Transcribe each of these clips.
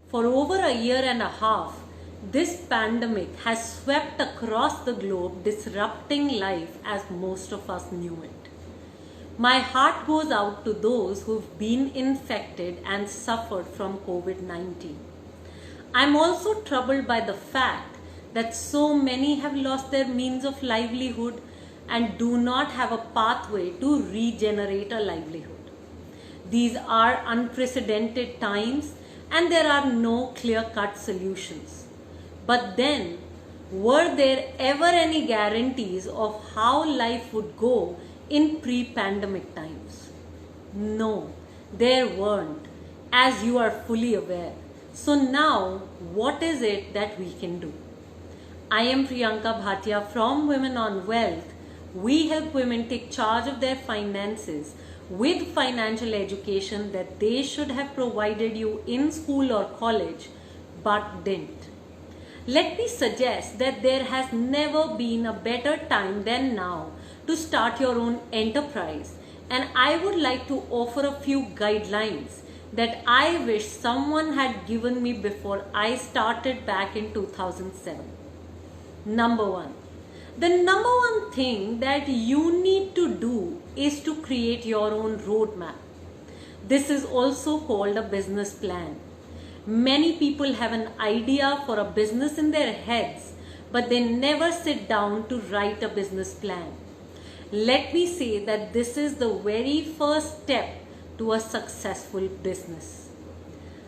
For over a year and a half, this pandemic has swept across the globe, disrupting life as most of us knew it. My heart goes out to those who've been infected and suffered from COVID 19. I'm also troubled by the fact that so many have lost their means of livelihood and do not have a pathway to regenerate a livelihood. These are unprecedented times and there are no clear-cut solutions. But then, were there ever any guarantees of how life would go in pre-pandemic times? No, there weren't, as you are fully aware. So now, what is it that we can do? I am Priyanka Bhatia from Women on Wealth. We help women take charge of their finances with financial education that they should have provided you in school or college but didn't. Let me suggest that there has never been a better time than now to start your own enterprise, and I would like to offer a few guidelines that I wish someone had given me before I started back in 2007. Number one, the number one thing that you need to do is to create your own roadmap. This is also called a business plan. Many people have an idea for a business in their heads, but they never sit down to write a business plan. Let me say that this is the very first step to a successful business.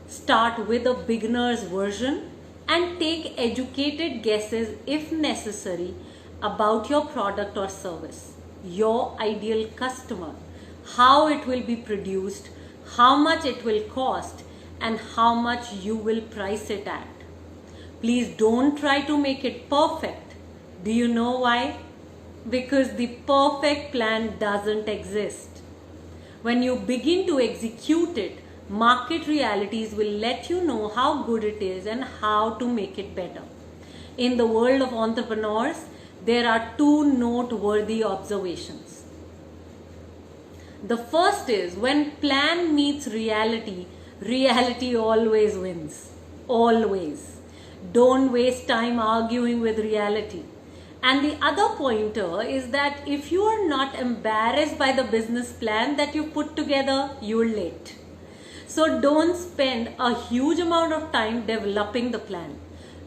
Start with a beginner's version and take educated guesses if necessary about your product or service, your ideal customer, how it will be produced, how much it will cost, and how much you will price it at. Please don't try to make it perfect. Do you know why? Because the perfect plan doesn't exist. When you begin to execute it, market realities will let you know how good it is and how to make it better. In the world of entrepreneurs, there are two noteworthy observations. The first is when plan meets reality, reality always wins. Always. Don't waste time arguing with reality. And the other pointer is that if you are not embarrassed by the business plan that you put together, you're late. So don't spend a huge amount of time developing the plan.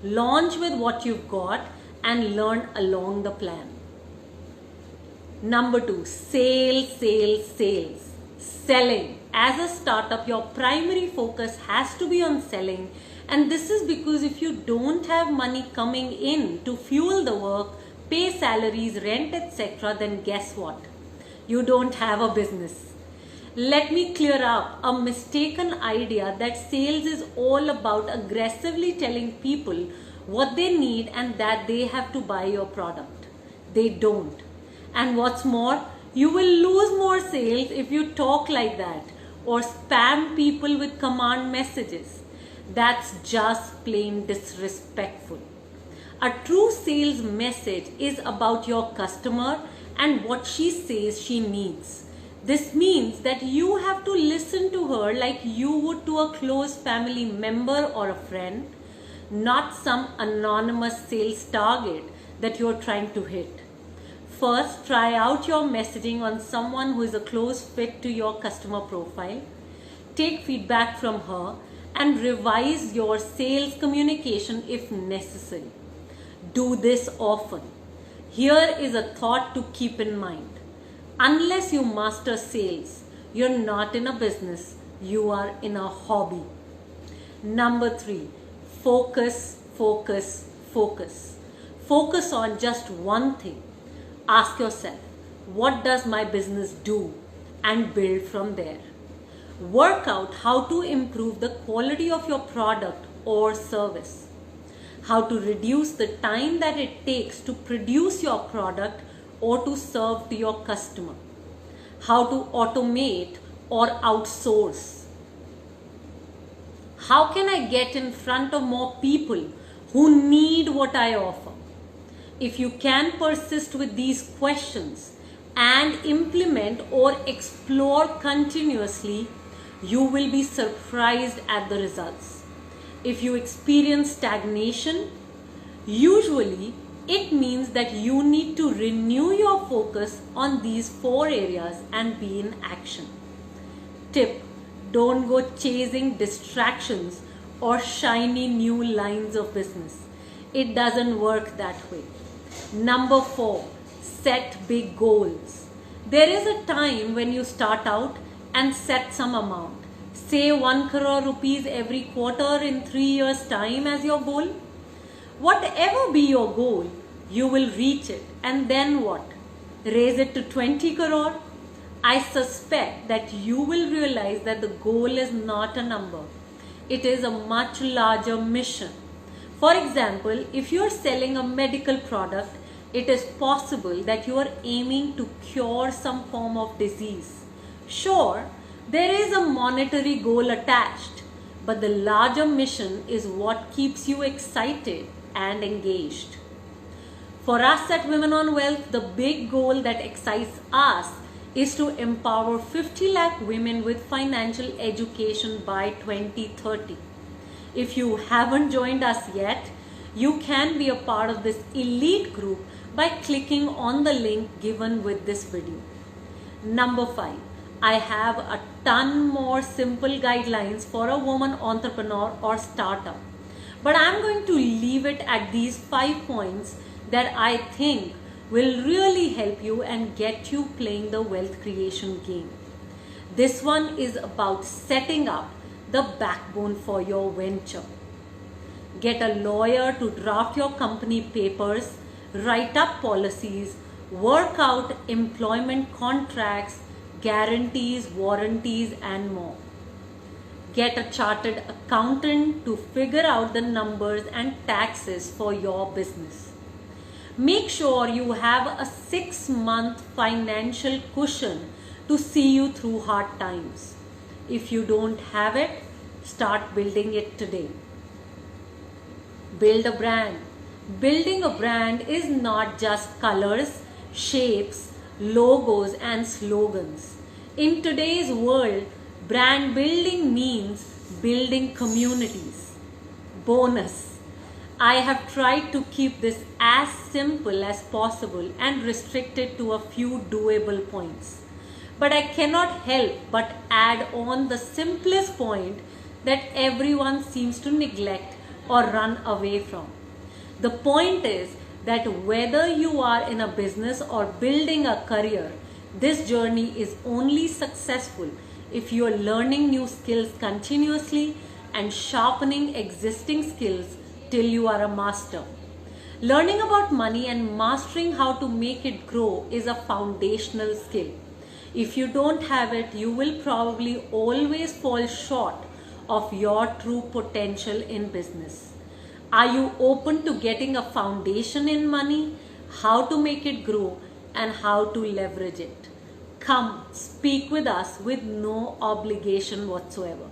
Launch with what you've got and learn along the plan. Number two, sales. Selling. As a startup, your primary focus has to be on selling. And this is because if you don't have money coming in to fuel the work, pay salaries, rent, etc., then guess what? You don't have a business. Let me clear up a mistaken idea that sales is all about aggressively telling people what they need and that they have to buy your product. They don't. And what's more, you will lose more sales if you talk like that or spam people with command messages. That's just plain disrespectful. A true sales message is about your customer and what she says she needs. This means that you have to listen to her like you would to a close family member or a friend, not some anonymous sales target that you're trying to hit. First, try out your messaging on someone who is a close fit to your customer profile. Take feedback from her and revise your sales communication if necessary. Do this often. Here is a thought to keep in mind. Unless you master sales, you're not in a business, you are in a hobby. Number three, focus. Focus on just one thing. Ask yourself, what does my business do? And build from there. Work out how to improve the quality of your product or service. How to reduce the time that it takes to produce your product or to serve to your customer. How to automate or outsource. How can I get in front of more people who need what I offer? If you can persist with these questions and implement or explore continuously, you will be surprised at the results. If you experience stagnation, usually it means that you need to renew your focus on these 4 areas and be in action. Tip: don't go chasing distractions or shiny new lines of business. It doesn't work that way. Number 4, set big goals. There is a time when you start out and set some amount. Say 1 crore rupees every quarter in 3 years' time as your goal. Whatever be your goal, you will reach it. And then what? Raise it to 20 crore? I suspect that you will realize that the goal is not a number. It is a much larger mission. For example, if you are selling a medical product, it is possible that you are aiming to cure some form of disease. Sure, there is a monetary goal attached, but the larger mission is what keeps you excited and engaged. For us at Women on Wealth, the big goal that excites us is to empower 50 lakh women with financial education by 2030. If you haven't joined us yet, you can be a part of this elite group by clicking on the link given with this video. Number 5, I have a ton more simple guidelines for a woman entrepreneur or startup. But I'm going to leave it at these 5 points that I think will really help you and get you playing the wealth creation game. This one is about setting up the backbone for your venture. Get a lawyer to draft your company papers, write up policies, work out employment contracts, guarantees, warranties, and more. Get a chartered accountant to figure out the numbers and taxes for your business. Make sure you have a 6-month financial cushion to see you through hard times. If you don't have it, start building it today. Build a brand. Building a brand is not just colors, shapes, logos, and slogans. In today's world, brand building means building communities. Bonus: I have tried to keep this as simple as possible and restrict it to a few doable points. But I cannot help but add on the simplest point that everyone seems to neglect or run away from. The point is that whether you are in a business or building a career, this journey is only successful if you are learning new skills continuously and sharpening existing skills till you are a master. Learning about money and mastering how to make it grow is a foundational skill. If you don't have it, you will probably always fall short of your true potential in business. Are you open to getting a foundation in money, how to make it grow, and how to leverage it? Come, speak with us with no obligation whatsoever.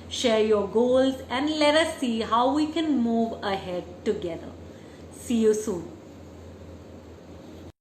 Share your goals and let us see how we can move ahead together. See you soon.